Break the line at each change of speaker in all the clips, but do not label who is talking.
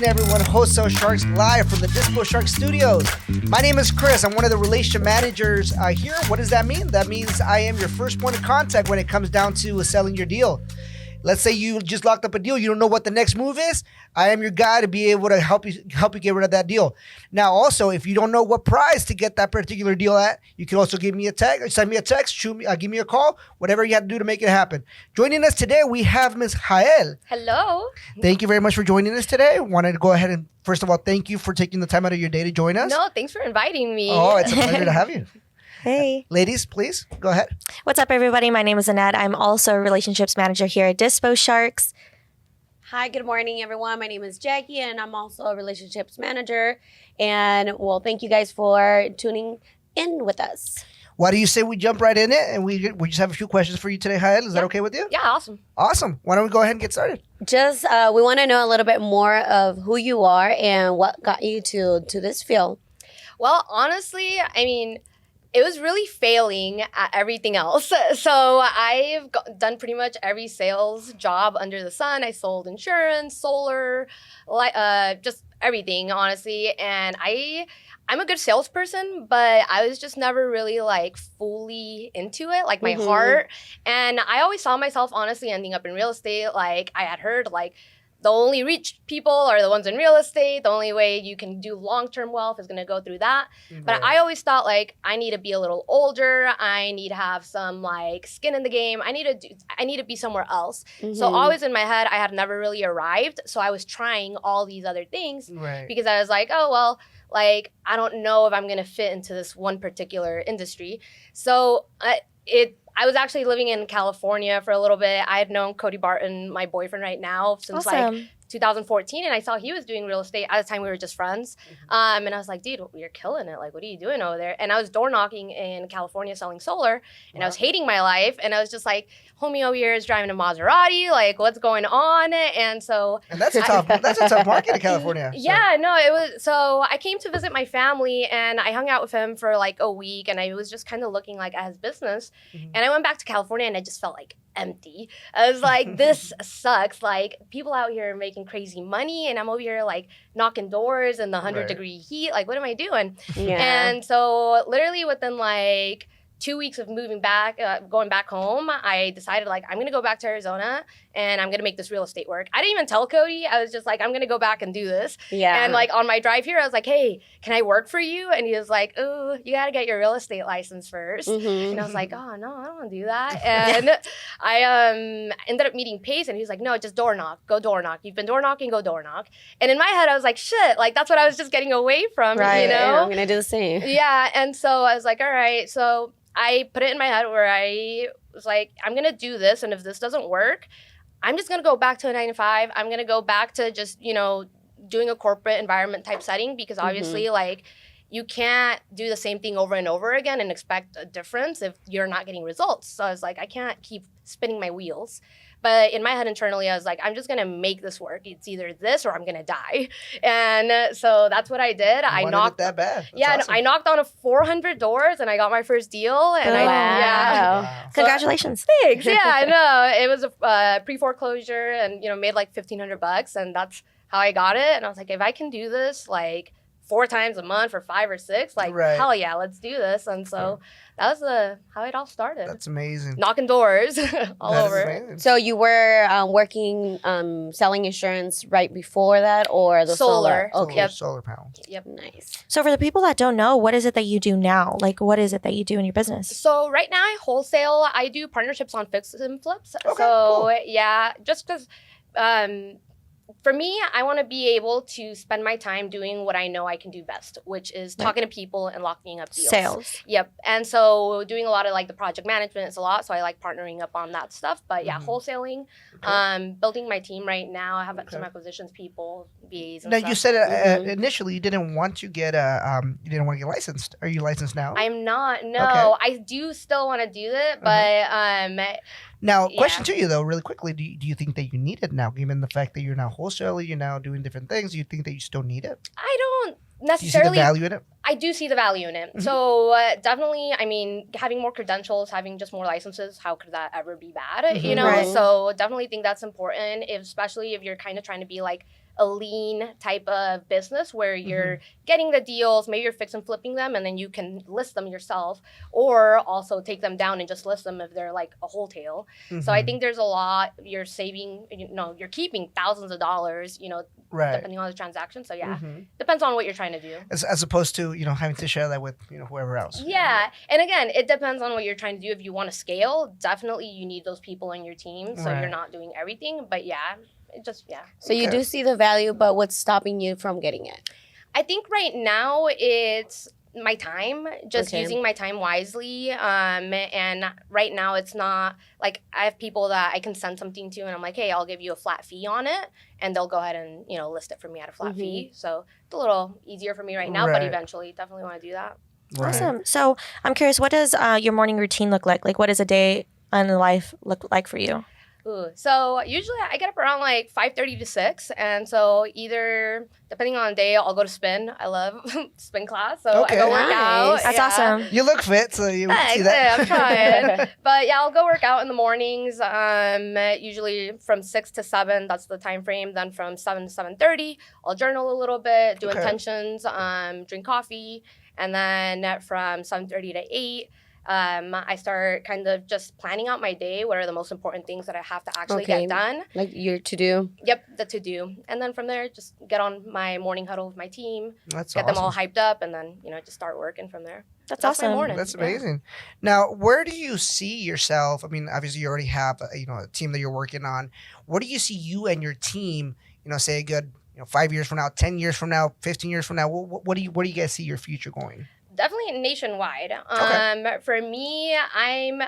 in, everyone? Wholesale Sharks live from the Dispo Shark Studios. My name is Chris. I'm one of the relationship managers here. What does that mean? That means I am your first point of contact when it comes down to selling your deal. Let's say you just locked up a deal. You don't know what the next move is. I am your guy to be able to help you get rid of that deal. Now, also, if you don't know what price to get that particular deal at, you can also give me a text, or send me a text, give me a call, whatever you have to do to make it happen. Joining us today, we have Ms. Jael.
Hello.
Thank you very much for joining us today. Wanted to go ahead and, first of all, thank you for taking the time out of your day to join us.
No, thanks for inviting me.
Oh, it's a pleasure to have you.
Hey.
Ladies, please, go ahead.
What's up, everybody? My name is Annette. I'm also a relationships manager here at Dispo Sharks.
Hi, good morning, everyone. My name is Jackie, and I'm also a relationships manager. And, well, thank you guys for tuning in with us.
Why do you say we jump right in it and we just have a few questions for you today, Jael? Is that okay with you?
Yeah, awesome.
Awesome. Why don't we go ahead and get started?
Just, we want to know a little bit more of who you are and what got you to this field.
Well, honestly, I mean, it was really failing at everything else. So I've done pretty much every sales job under the sun. I sold insurance, solar, just everything, honestly. And I'm a good salesperson, but I was just never really like fully into it, like my heart. And I always saw myself honestly ending up in real estate. Like I had heard like the only rich people are the ones in real estate. The only way you can do long-term wealth is going to go through that. Right. But I always thought like I need to be a little older. I need to have some like skin in the game. I need to be somewhere else. So always in my head, I had never really arrived. So I was trying all these other things because I was like, oh, well, like, I don't know if I'm going to fit into this one particular industry. So I was actually living in California for a little bit. I had known Cody Barton, my boyfriend right now, since like 2014, and I saw he was doing real estate. At the time, we were just friends. And I was like, dude, you're killing it. Like, what are you doing over there? And I was door knocking in California selling solar, and I was hating my life. And I was just like, homie over here is driving a Maserati. Like, what's going on? And so...
And that's a tough market in California. So.
Yeah, no, it was... So I came to visit my family, and I hung out with him for like a week, and I was just kind of looking like at his business. And I went back to California, and I just felt like empty. I was like, this sucks. Like, people out here are making crazy money, and I'm over here like knocking doors in the 100-degree heat. Like, what am I doing? And so literally within like 2 weeks of moving back, going back home, I decided like I'm gonna go back to Arizona and I'm gonna make this real estate work. I didn't even tell Cody. I was just like, I'm gonna go back and do this. And like on my drive here, I was like, hey, can I work for you? And he was like, oh, you gotta get your real estate license first. And I was like, oh no, I don't wanna do that. And I ended up meeting Pace, and he was like, no, just door knock. Go door knock. You've been door knocking, go door knock. And in my head, I was like, shit, like that's what I was just getting away from, you know?
Yeah, I'm gonna do the same.
Yeah, and so I was like, all right, so I put it in my head where I was like, I'm going to do this. And if this doesn't work, I'm just going to go back to a 9-to-5. I'm going to go back to just, you know, doing a corporate environment type setting, because obviously like you can't do the same thing over and over again and expect a difference if you're not getting results. So I was like, I can't keep spinning my wheels. But in my head internally, I was like, I'm just going to make this work. It's either this or I'm going to die. And so that's what I did. I knocked
that bad.
That's awesome. I knocked on 400 doors and I got my first deal. And
Wow.
Congratulations.
Thanks. Yeah, I know. It was a pre-foreclosure and, you know, made like $1,500, and that's how I got it. And I was like, if I can do this, like 4 times a month for 5 or 6, like hell yeah, let's do this. And so that was how it all started.
That's amazing.
Knocking doors all over.
Amazing.
So you were working, selling insurance right before that, or the solar?
Okay. Solar panel.
Yep.
Nice.
So for the people that don't know, what is it that you do now? Like, what is it that you do in your business?
So right now I wholesale. I do partnerships on fix and flips.
Okay,
so
cool.
yeah, just because for me, I want to be able to spend my time doing what I know I can do best, which is talking to people and locking up deals.
Sales.
Yep. And so doing a lot of like the project management is a lot. So I like partnering up on that stuff. But yeah, wholesaling, building my team right now. I have some acquisitions people, BAs and
now
stuff.
you said initially you didn't want to get licensed. Are you licensed now?
I'm not. No, I do still want to do it, but
now, question to you though, really quickly: do you think that you need it now, given the fact that you're now wholesaling, you're now doing different things? Do you think that you still need it?
I don't
Do
necessarily.
you see the value in it?
I do see the value in it. So definitely, I mean, having more credentials, having just more licenses, how could that ever be bad? You know, so definitely think that's important, especially if you're kind of trying to be like a lean type of business where you're getting the deals, maybe you're fix and flipping them, and then you can list them yourself, or also take them down and just list them if they're like a wholesale. So I think there's a lot you're saving, you're keeping thousands of dollars, depending on the transaction. So depends on what you're trying to do.
As opposed to, having to share that with, whoever else.
Yeah. And again, it depends on what you're trying to do. If you want to scale, definitely you need those people on your team. So you're not doing everything. But
So you do see the value, but what's stopping you from getting it?
I think right now it's my time, just using my time wisely. And right now it's not like I have people that I can send something to and I'm like, hey, I'll give you a flat fee on it. And they'll go ahead and, list it for me at a flat fee. So it's a little easier for me right now, but eventually definitely want to do that.
Awesome. So I'm curious, what does your morning routine look like? Like, what does a day in life look like for you?
So usually I get up around like 5:30 to 6, and so either depending on the day I'll go to spin. I love spin class, so I go work out.
That's awesome.
You look fit, so you see that.
I'm trying, but I'll go work out in the mornings. Usually from 6 to 7, that's the time frame. Then from 7 to 7:30, I'll journal a little bit, do intentions, drink coffee, and then from 7:30 to 8. I start kind of just planning out my day. What are the most important things that I have to actually get done?
Like your to-do?
Yep, the to-do. And then from there, just get on my morning huddle with my team.
That's
get them all hyped up, and then, just start working from there.
That's awesome.
My morning.
That's amazing. Now, where do you see yourself? I mean, obviously you already have, a team that you're working on. Where do you see you and your team, say a good, 5 years from now, 10 years from now, 15 years from now? Where do you guys see your future going?
Definitely nationwide. For me, I'm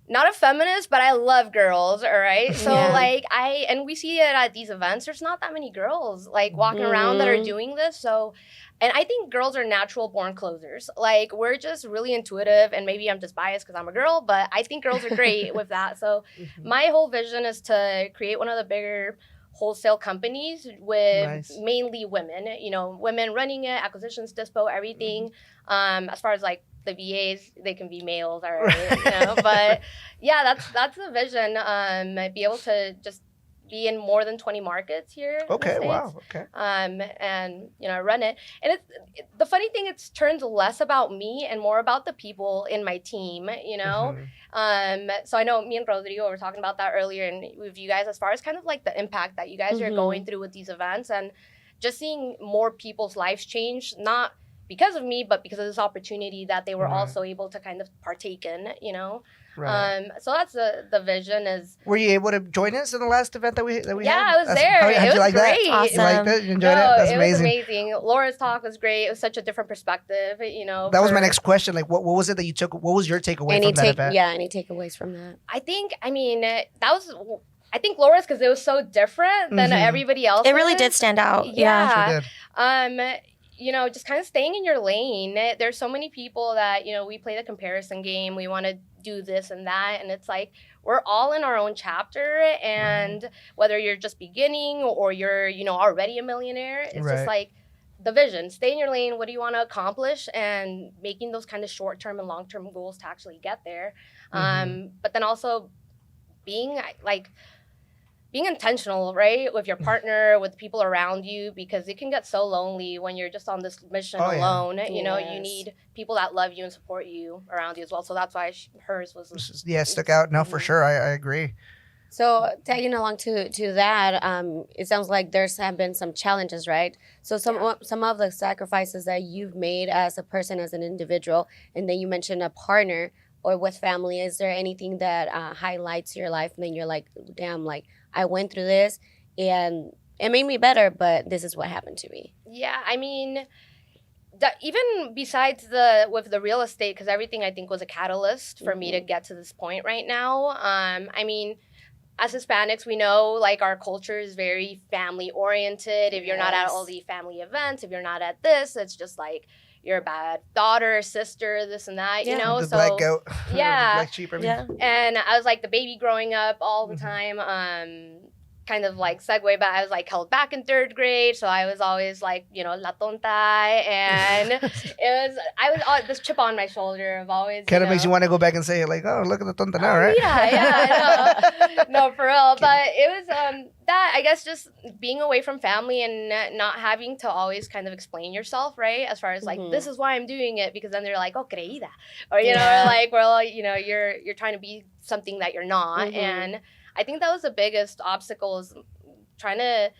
not a feminist, but I love girls, all right? So, and we see it at these events. There's not that many girls, walking around that are doing this. So, and I think girls are natural born closers. We're just really intuitive, and maybe I'm just biased because I'm a girl, but I think girls are great with that. So, my whole vision is to create one of the bigger wholesale companies with mainly women, women running it, acquisitions, dispo, everything. As far as the VAs, they can be males, all right, but that's the vision. Be able to just be in more than 20 markets here.
Okay,
in the
wow,
States.
okay.
And run it. And the funny thing, it's turned less about me and more about the people in my team, So I know me and Rodrigo were talking about that earlier, and with you guys, as far as kind of the impact that you guys are going through with these events, and just seeing more people's lives change, not because of me, but because of this opportunity that they were also able to kind of partake in,
Right.
So that's the vision is.
Were you able to join us in the last event that we had?
Yeah, I was there.
How'd
it
you like
great.
That?
Awesome.
You liked it? You enjoyed it? That's
it
amazing.
was amazing. Laura's talk was great. It was such a different perspective,
That was my next question. What was it that you took? What was your takeaway from that event?
Yeah, any takeaways from that?
I think Laura's, because it was so different than everybody else.
It really did stand out.
Yeah.
Sure did.
Just kind of staying in your lane. There's so many people that, we play the comparison game. We want to do this and that. And it's we're all in our own chapter. And whether you're just beginning or you're, already a millionaire, it's just the vision. Stay in your lane. What do you want to accomplish? And making those kind of short-term and long-term goals to actually get there. But then also being intentional, right, with your partner, with the people around you, because it can get so lonely when you're just on this mission alone. You need people that love you and support you around you as well. So that's why hers was
stuck out. No, for sure, I agree.
So tagging along to that, it sounds like have been some challenges, right? So some of the sacrifices that you've made as a person, as an individual, and then you mentioned a partner or with family. Is there anything that highlights your life and then you're like, damn, I went through this and it made me better, but this is what happened to me?
Yeah, I mean, even besides with the real estate, because everything I think was a catalyst for me to get to this point right now. I mean, as Hispanics, we know our culture is very family oriented. If you're not at all the family events, if you're not at this, it's just you're a bad daughter, sister, this and that,
The
so
black goat.
Yeah.
The black sheep,
And I was the baby growing up all the time. kind of like segue, but I was like held back in third grade, so I was always like, you know, la tonta, and I was this chip on my shoulder of always
Kind of makes you want to go back and say like, oh, look at the tonta now, right?
Yeah, no, for real. But it was that, I guess, just being away from family and not having to always kind of explain yourself, right? As far as like, this is why I'm doing it, because then they're like, oh, creída, or you know, like, well, you know, you're trying to be something that you're not, and I think that was the biggest obstacle, is trying to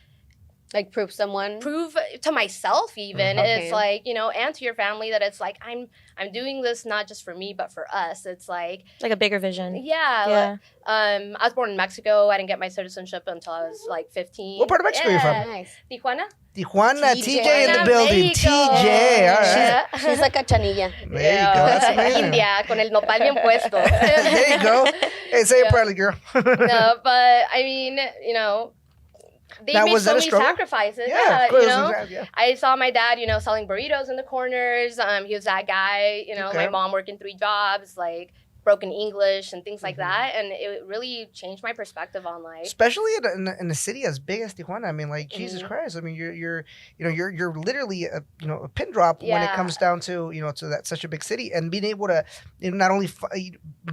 like prove
to myself even.
Okay.
It's like, you know, and to your family, that it's like I'm doing this not just for me but for us. It's like
a bigger vision.
Yeah. I was born in Mexico. I didn't get my citizenship until I was like 15.
What part of Mexico are you from?
Nice.
Tijuana.
Tijuana, TJ in the
Tijuana,
building.
Mexico.
TJ, all right.
Yeah.
She's like a chanilla.
There you go. That's amazing.
India, con el nopal bien puesto.
There you go. Hey, say it proudly, girl.
No, but I mean, you know, they
Now,
made
was
so
that a
many
struggle?
sacrifices.
Yeah, of course.
You know,
Yeah.
I saw my dad, you know, selling burritos in the corners. He was that guy. You know,
Okay.
my mom working 3 jobs, like broken English and things like that, and it really changed my perspective on life.
Especially in a city as big as Tijuana. I mean, like Jesus Christ. I mean, you're literally a pin drop when it
Yeah.
comes down to to that such a big city, and being able to not only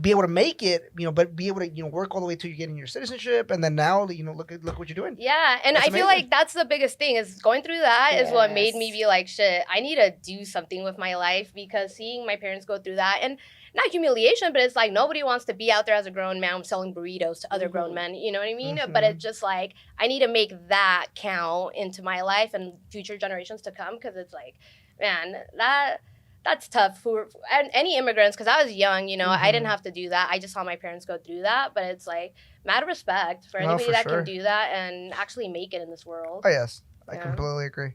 be able to make it, but be able to work all the way till you're getting your citizenship, and then now look what you're doing.
Yeah, and
That's
I feel
amazing.
like that's the biggest thing, is going through that is what made me
Yes.
be like, shit, I need to do something with my life, because seeing my parents go through that, and not humiliation, but it's like nobody wants to be out there as a grown man selling burritos to other grown men, you know what I mean? But it's just like, I need to make that count into my life and future generations to come, because it's like, man, that's tough for and any immigrants, because I was young, I didn't have to do that. I just saw my parents go through that, but it's like, mad respect for anybody
for
that
sure.
can do that and actually make it in this world.
Oh yes, I
Yeah.
completely agree.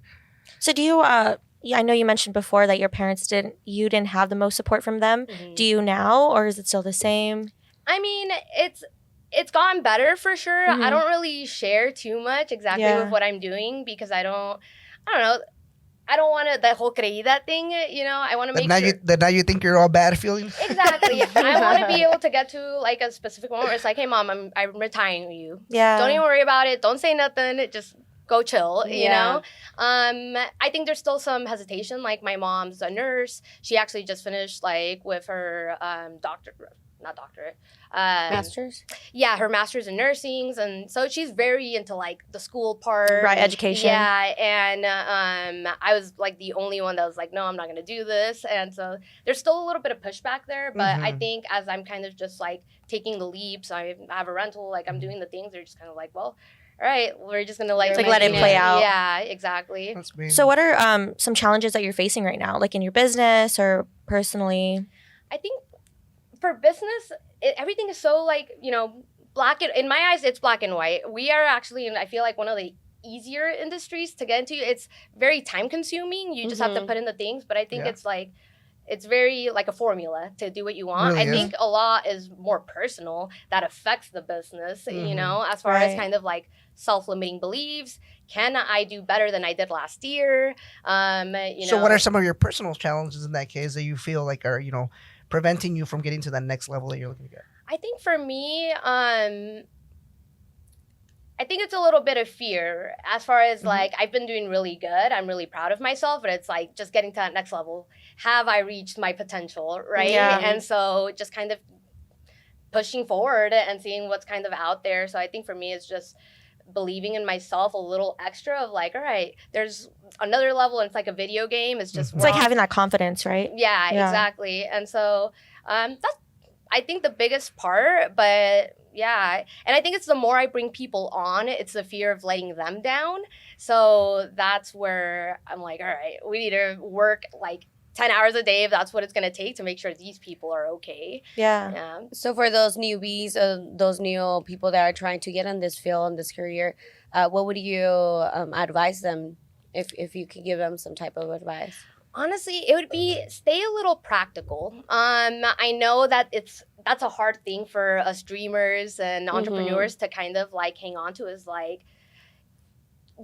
So do you I know you mentioned before that your parents you didn't have the most support from them.
Mhm.
Do you now, or is it still the same?
I mean, it's gotten better for sure.
Mhm.
I don't really share too much exactly
Yeah.
with what I'm doing, because I don't know. I don't want to, that whole creída thing, I want to make sure.
That now you think you're all bad feelings.
Exactly. I want to be able to get to like a specific moment where it's like, hey mom, I'm retiring you.
Yeah.
Don't even worry about it. Don't say nothing. Just go chill, you
Yeah.
know? I think there's still some hesitation. Like, my mom's a nurse. She actually just finished like with her
Masters?
Yeah, her master's in nursing, and so she's very into like the school part,
Right, education.
Yeah, and I was like the only one that was like, no, I'm not gonna do this, and so there's still a little bit of pushback there. But I think as I'm kind of just like taking the leaps, I have a rental, like I'm doing the things. They're just kind of like, well, all right, we're just gonna
It's like, let it play out.
Yeah, exactly.
That's me.
So what are some challenges that you're facing right now, like in your business or personally?
I think for business, everything is so like, in my eyes, it's black and white. We are actually, I feel like, one of the easier industries to get into. It's very time consuming. You just have to put in the things, but I think it's like, it's very like a formula to do what you want.
Really
I
is.
think a lot is more personal that affects the business, as far as
Right.
kind of like self-limiting beliefs. Can I do better than I did last year?
So what are some of your personal challenges in that case that you feel like are preventing you from getting to that next level that you're looking to get?
I think for me, I think it's a little bit of fear as far as like, I've been doing really good. I'm really proud of myself, but it's like just getting to that next level. Have I reached my potential, right?
Yeah.
And so just kind of pushing forward and seeing what's kind of out there. So I think for me, it's just believing in myself a little extra of like, all right, there's another level, and it's like a video game. It's just
It's like
wrong.
having that confidence, right?
Yeah,
Yeah.
exactly. And so that's, I think, the biggest part. But yeah, and I think it's the more I bring people on, it's the fear of letting them down. So that's where I'm like, all right, we need to work like 10 hours a day if that's what it's going to take to make sure these people are okay.
Yeah.
Yeah.
So for those newbies, those new people that are trying to get in this field, in this career, what would you advise them if you could give them some type of advice?
Honestly, it would be stay a little practical. I know that that's a hard thing for us dreamers and entrepreneurs to kind of like hang on to, is like,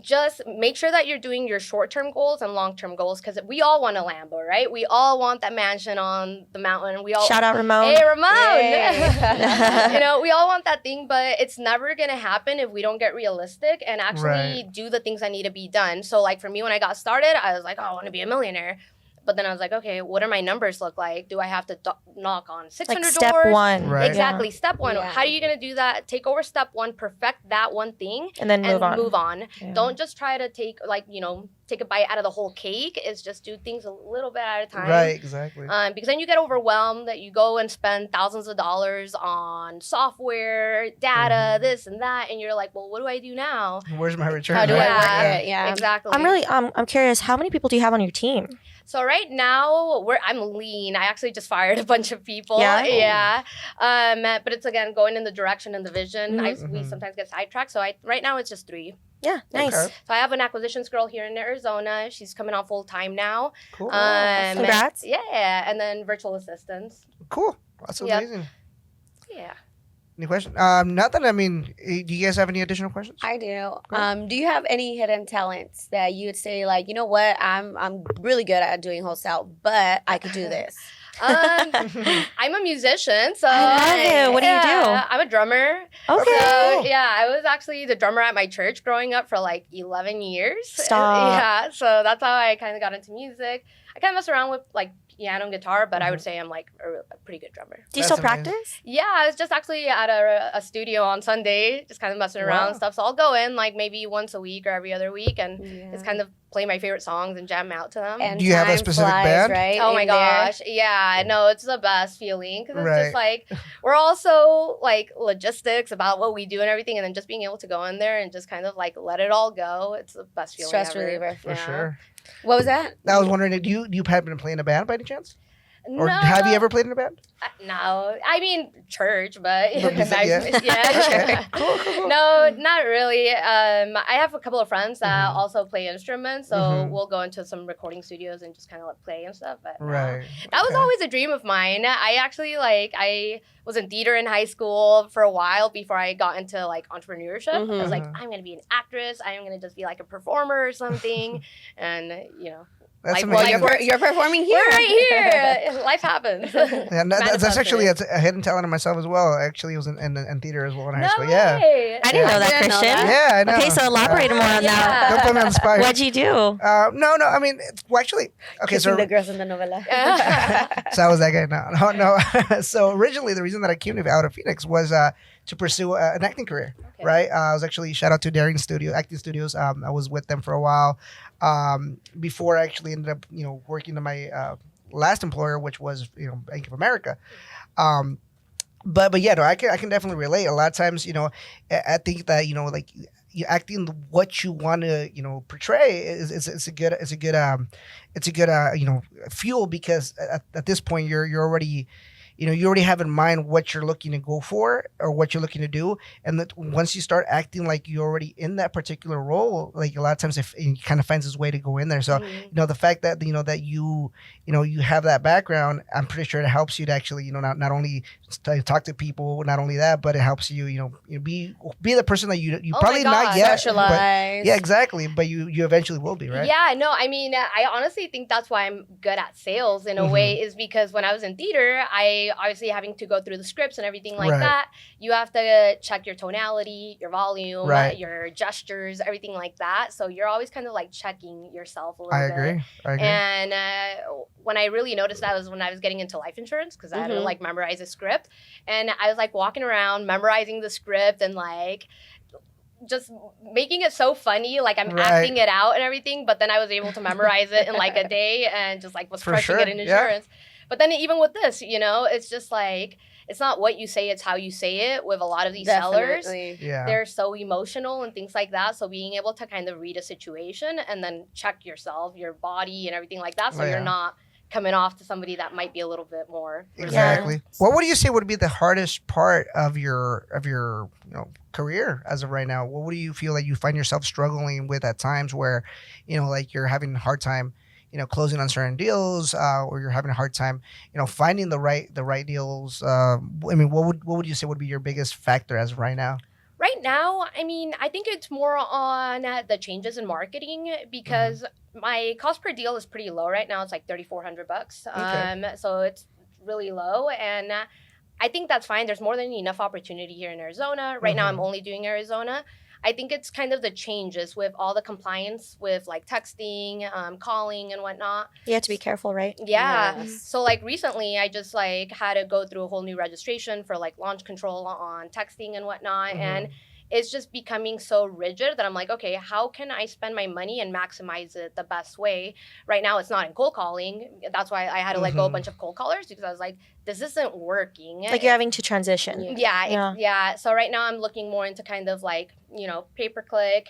just make sure that you're doing your short-term goals and long-term goals, because we all want a Lambo, right? We all want that mansion on the mountain. We all
Shout out Ramon.
Hey, Ramon!
Yay.
You know, we all want that thing, but it's never gonna happen if we don't get realistic and actually do the things that need to be done. So, like for me, when I got started, I was like, oh, I want to be a millionaire. But then I was like, okay, what do my numbers look like? Do I have to knock on 600
Like step
doors?
one.
Right.
Exactly.
Yeah.
Step one.
Yeah.
How are you going to do that? Take over step one, perfect that one thing,
And then
and
move on. Yeah.
Don't just try to take a bite out of the whole cake. It's just do things a little bit at a time.
Right, exactly.
Because then you get overwhelmed that you go and spend thousands of dollars on software, data, this and that, and you're like, well, what do I do now?
Where's my return?
How do
right?
I work
Yeah.
it? Yeah.
Exactly.
I'm curious, how many people do you have on your team?
So right now I'm lean. I actually just fired a bunch of people.
Yeah?
Yeah. But it's again going in the direction and the vision.
Mhm.
We sometimes get sidetracked. So right now it's just 3.
Yeah, nice.
Okay.
So I have an acquisitions girl here in Arizona. She's coming on full time now.
Cool.
Congrats.
Yeah, and then virtual assistants.
Cool. That's
Yep.
amazing.
Yeah.
Any questions? Nothing. I mean, do you guys have any additional questions?
I do.
Cool.
Do you have any hidden talents that you would say, like, you know what, I'm really good at doing wholesale, but I could do this?
I'm a musician, so
I love it. What do you do?
I'm a drummer.
Okay.
So yeah, I was actually the drummer at my church growing up for like 11 years.
Stop.
Yeah, so that's how I kind of got into music. I kind of mess around with like piano and guitar, but I would say I'm like a pretty good drummer.
Do you
That's
still
amazing.
practice?
Yeah, I was just actually at a studio on Sunday, just kind of messing around
Wow.
and stuff. So I'll go in like maybe once a week or every other week and just kind of play my favorite songs and jam out to them.
And
Do you have a
time
specific
flies,
band?
Right?
Oh my
in there.
gosh. Yeah, no, it's the best feeling because it's
Right.
just like we're also like logistics about what we do and everything, and then just being able to go in there and just kind of like let it all go. It's the best feeling.
Stress
ever.
reliever.
For
Yeah.
sure.
What was that?
I was wondering, do you have been playing a band by any chance? Or
No,
have you ever played in a band?
No, I mean church, but
But music, yeah.
yeah.
Cool.
No, not really. I have a couple of friends that
Mhm.
also play instruments, so
Mhm.
we'll go into some recording studios and just kind of like play and stuff. But no.
Right.
That was
Okay.
always a dream of mine. I actually I was in theater in high school for a while before I got into like entrepreneurship. I was like,
Mhm.
I'm gonna be an actress. I'm gonna just be like a performer or something, and
That's
like,
amazing.
well,
Like you're performing here.
we're right here. Life happens.
Yeah, that's
Manifested.
actually a hidden talent of myself as well. Actually, I was in theater as well in high
No
school. Yeah.
way.
I didn't
Yeah.
know that,
I didn't know
Christian.
that.
Yeah, I know.
Okay, so elaborate more on that.
Don't put me on the spot.
What'd you do?
No. I mean, well, actually, okay.
Kissing
So
the girls in the novela.
so I was that guy. No. So originally, the reason that I came out of Phoenix was to pursue an acting career.
Okay.
Right. I was actually shout out to Daring Acting Studios. I was with them for a while before I actually ended up working to my last employer, which was Bank of America. But yeah, no, I can definitely relate. A lot of times, I think that like you acting what you want to portray is a good fuel, because at this point you're already you already have in mind what you're looking to go for or what you're looking to do, and that once you start acting like you're already in that particular role, like a lot of times it kind of finds its way to go in there. So the fact that that you have that background, I'm pretty sure it helps you to actually not only talk to people, not only that, but it helps you be the person that you
Oh
probably
my
not
God.
yet, but
Socialize.
yeah, exactly, but you eventually will be, right?
Yeah, no, I mean, I honestly think that's why I'm good at sales in a
Mhm.
way, is because when I was in theater, I obviously having to go through the scripts and everything like
Right.
that, you have to check your tonality, your volume,
Right.
your gestures, everything like that. So you're always kind of like checking yourself a little
I
bit.
agree.
And when I really noticed that was when I was getting into life insurance, because I had to
Mhm.
like memorize a script, and I was like walking around memorizing the script and like just making it so funny, like I'm
Right.
acting it out and everything, but then I was able to memorize it in like a day and just like was
For
crushing
sure,
it in
yeah.
insurance. But then even with this, it's just like it's not what you say, it's how you say it with a lot of these sellers.
Definitely.
Yeah.
They're so emotional and things like that. So being able to kind of read a situation and then check yourself, your body and everything like that, so
Oh, yeah.
you're not coming off to somebody that might be a little bit more
Exactly. What would you say would be the hardest part of your career as of right now? What would you feel like you find yourself struggling with at times where like you're having a hard time closing on certain deals, or you're having a hard time finding the right deals? I mean, what would you say would be your biggest factor as of right now?
Right now, I mean, I think it's more on the changes in marketing because my cost per deal is pretty low right now. It's like $3,400.
Okay.
So it's really low, and I think that's fine. There's more than enough opportunity here in Arizona. Right now, I'm only doing Arizona. I think it's kind of the changes with all the compliance with like texting, calling, and whatnot.
You have to be careful, right?
Yeah.
Yes.
So like recently, I just like had to go through a whole new registration for like launch control on texting and whatnot, and it's just becoming so rigid that I'm like, okay, how can I spend my money and maximize it the best way? Right now, it's not in cold calling. That's why I had to let go a bunch of cold callers because I was like, this isn't working.
Like you're having to transition.
Yeah. So right now, I'm looking more into kind of like, pay-per-click,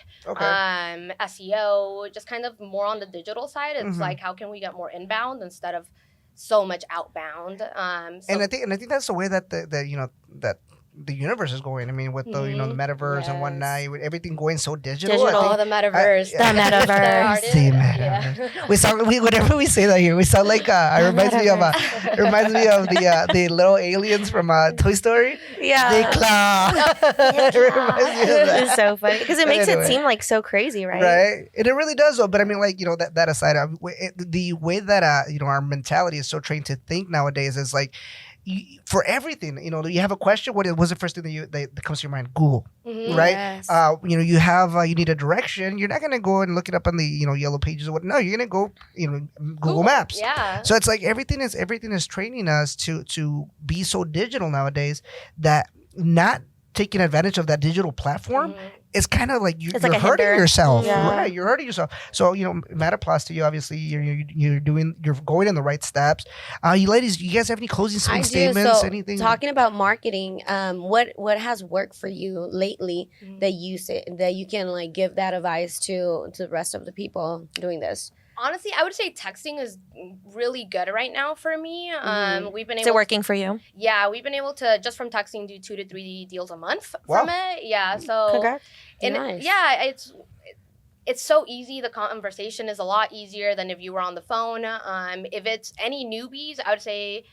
SEO, just kind of more on the digital side. It's like, how can we get more inbound instead of so much outbound?
And I think that's the way that that the universe is going. I mean, with the the metaverse and whatnot, with everything going so digital.
Oh, the metaverse.
The metaverse.
The metaverse. Whenever we say that here, we sound like it reminds me of the little aliens from Toy Story.
Yeah.
They claw. It reminds me of that.
It's so funny because it makes
Anyway.
it seem like so crazy, right?
Right, and it really does though. But I mean, like that aside, the way that our mentality is so trained to think nowadays is like, for everything, you have a question. What was the first thing that comes to your mind? Google, right?
Yes.
You have you need a direction. You're not gonna go and look it up on the yellow pages or what. No, you're gonna go Google Maps.
Yeah.
So it's like everything is training us to be so digital nowadays that not taking advantage of that digital platform. It's kind of like you're
like a
hurting
hinder.
yourself,
Yeah.
right? You're hurting yourself. So Matt applies to you. Obviously, you're going in the right steps. You ladies, you guys have any closing
I
statements?
do. So
Anything?
talking about marketing, what has worked for you lately that you say that you can like give that advice to the rest of the people doing this?
Honestly, I would say texting is really good right now for me. We've been
Is
able
it working for you?
Yeah, we've been able to just from texting do 2 to 3 deals a month
Wow.
from it. Yeah, so
Congrats.
and
Nice.
yeah, it's so easy. The conversation is a lot easier than if you were on the phone. If it's any newbies, I would say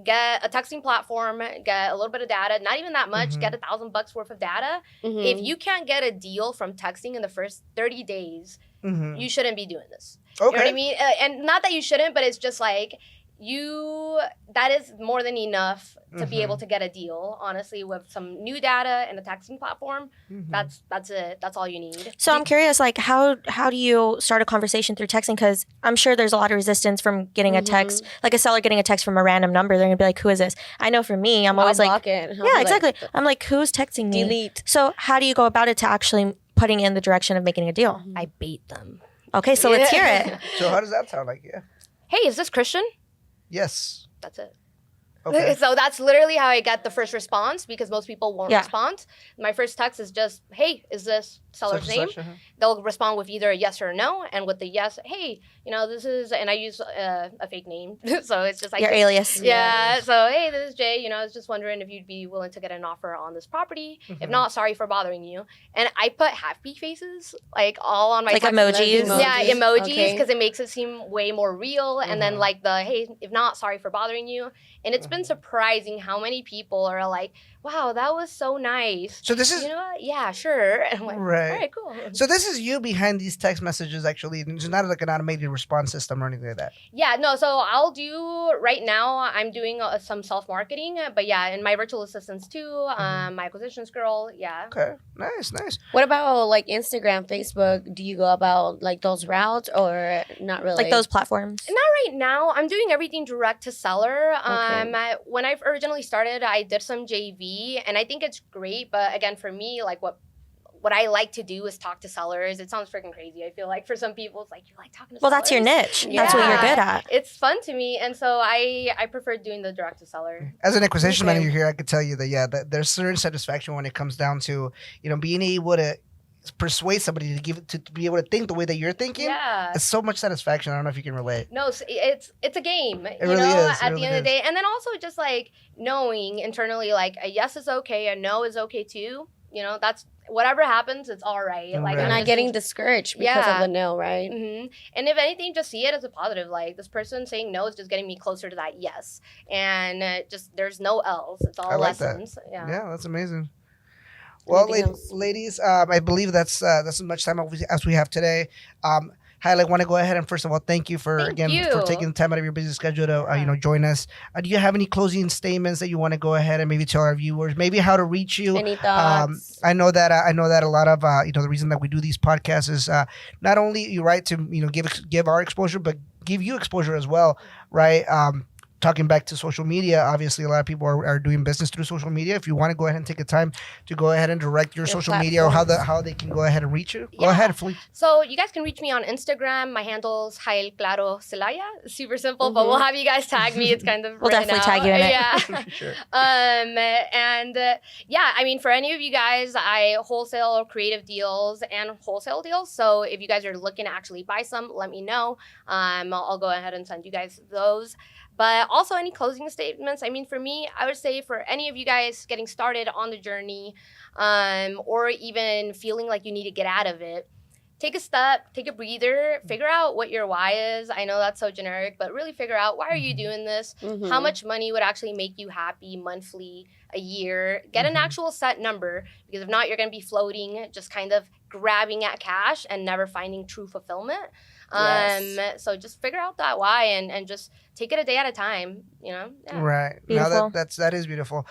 get a texting platform, get a little bit of data, not even that much, get $1,000 worth of data. If you can't get a deal from texting in the first 30 days, you shouldn't be doing this.
Okay.
You know what I mean? And not that you shouldn't, but it's just like that is more than enough to be able to get a deal, honestly, with some new data and a texting platform. That's it. That's all you need.
So I'm curious, like, how do you start a conversation through texting? Because I'm sure there's a lot of resistance from getting a text, like a seller getting a text from a random number. They're gonna be like, "Who is this?" I know for me, I'm always
I'll
like,
block it.
"Yeah, exactly." I'm like, "Who's texting me?"
Delete.
So how do you go about it to actually putting in the direction of making a deal?
I bait them.
Okay, so let's hear it.
So how does that sound like? Yeah.
Hey, is this Christian?
Yes.
That's it.
Okay.
So that's literally how I get the first response because most people won't
Yeah.
respond. My first text is just, "Hey, is this seller's
Such and
name?"
such,
They'll respond with either a yes or a no, and with the yes, "Hey, this is," and I use a fake name, so it's just like
Your alias.
Yeah. So, "Hey, this is Jay. I was just wondering if you'd be willing to get an offer on this property. If not, sorry for bothering you." And I put happy faces like all on my
Like
text.
emojis?
Yeah, emojis
Okay.
because it makes it seem way more real. And then like the, "Hey, if not, sorry for bothering you." And it's been surprising how many people are like, "Wow, that was so nice."
So this is
You know what? Yeah, sure. And I'm like,
Right.
All right, cool.
so this is you behind these text messages. Actually, it's not like an automated response system or anything like that.
Yeah, no, so I'll do right now, I'm doing some self marketing, but yeah, and my virtual assistants too, my acquisitions girl, yeah.
Okay. Nice.
What about like Instagram, Facebook? Do you go about like those routes or not really?
Like those platforms.
Not right now. I'm doing everything direct to seller. When I originally started, I did some JV, and I think it's great. But again, for me, like what I like to do is talk to sellers. It sounds freaking crazy. I feel like for some people, it's like, you like talking to
Well,
sellers?
that's your niche. That's what you're
Yeah.
good at.
It's fun to me, and so I prefer doing the direct to seller.
As an acquisition
Okay.
manager here, I could tell you that there's certain satisfaction when it comes down to being able to persuade somebody to be able to think the way that you're thinking.
Yeah.
It's so much satisfaction. I don't know if you can relate.
No, it's a game.
really is. It
At
really
the end of the
is.
day, and then also just like knowing internally, like a yes is okay, a no is okay too. That's whatever happens, it's all right. Like
Right.
You're
I'm
not
just
getting discouraged because
Yeah.
of the no, right?
And if anything, just see it as a positive. Like this person saying no is just getting me closer to that yes, and just there's no else. It's all
I like that.
lessons.
Yeah, that's amazing. Well,
Anything else?
ladies, I believe that's as much time as we have today. Jael, I want to go ahead and first of all thank you for
Thank you.
for taking the time out of your busy schedule to join us. Do you have any closing statements that you want to go ahead and maybe tell our viewers, maybe how to reach you?
Any thoughts?
I know that a lot of the reason that we do these podcasts is not only you right to give our exposure, but give you exposure as well, right? Talking back to social media, obviously a lot of people are doing business through social media. If you want to go ahead and take the time to go ahead and direct your social media or how they can go ahead and reach you, go ahead, please.
So you guys can reach me on Instagram. My handle's Jael Claro Celaya. Super simple, but we'll have you guys tag me. It's kind of
We'll definitely tag you in it.
Yeah.
Sure.
I mean, for any of you guys, I wholesale creative deals and wholesale deals. So if you guys are looking to actually buy some, let me know. I'll go ahead and send you guys those. But also any closing statements. I mean, for me, I would say for any of you guys getting started on the journey, or even feeling like you need to get out of it, take a step, take a breather, figure out what your why is. I know that's so generic, but really figure out, why are you doing this? How much money would actually make you happy monthly, a year? Get an actual set number, because if not, you're going to be floating, just kind of grabbing at cash and never finding true fulfillment.
Yes.
So just figure out that why and just take it a day at a time, Yeah.
Right.
Beautiful.
No, that is beautiful.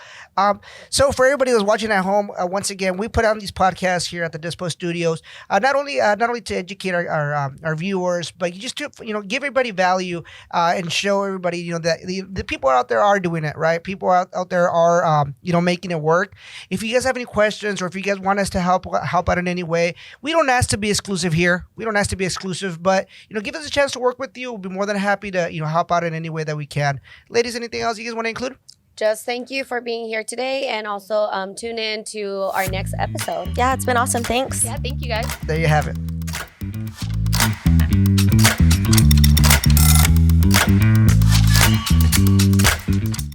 So for everybody who's watching at home, once again, we put on these podcasts here at the Dispo Studios, not only to educate our viewers, but just to give everybody value and show everybody that the people out there are doing it right. People out there are making it work. If you guys have any questions, or if you guys want us to help out in any way, we don't ask to be exclusive here. We don't ask to be exclusive, but give us a chance to work with you. We'll be more than happy to help out in any way that we can. Ladies, anything else you guys want to include?
Just thank you for being here today, and also tune in to our next episode.
Yeah, it's been awesome. Thanks.
Yeah, thank you guys.
There you have it.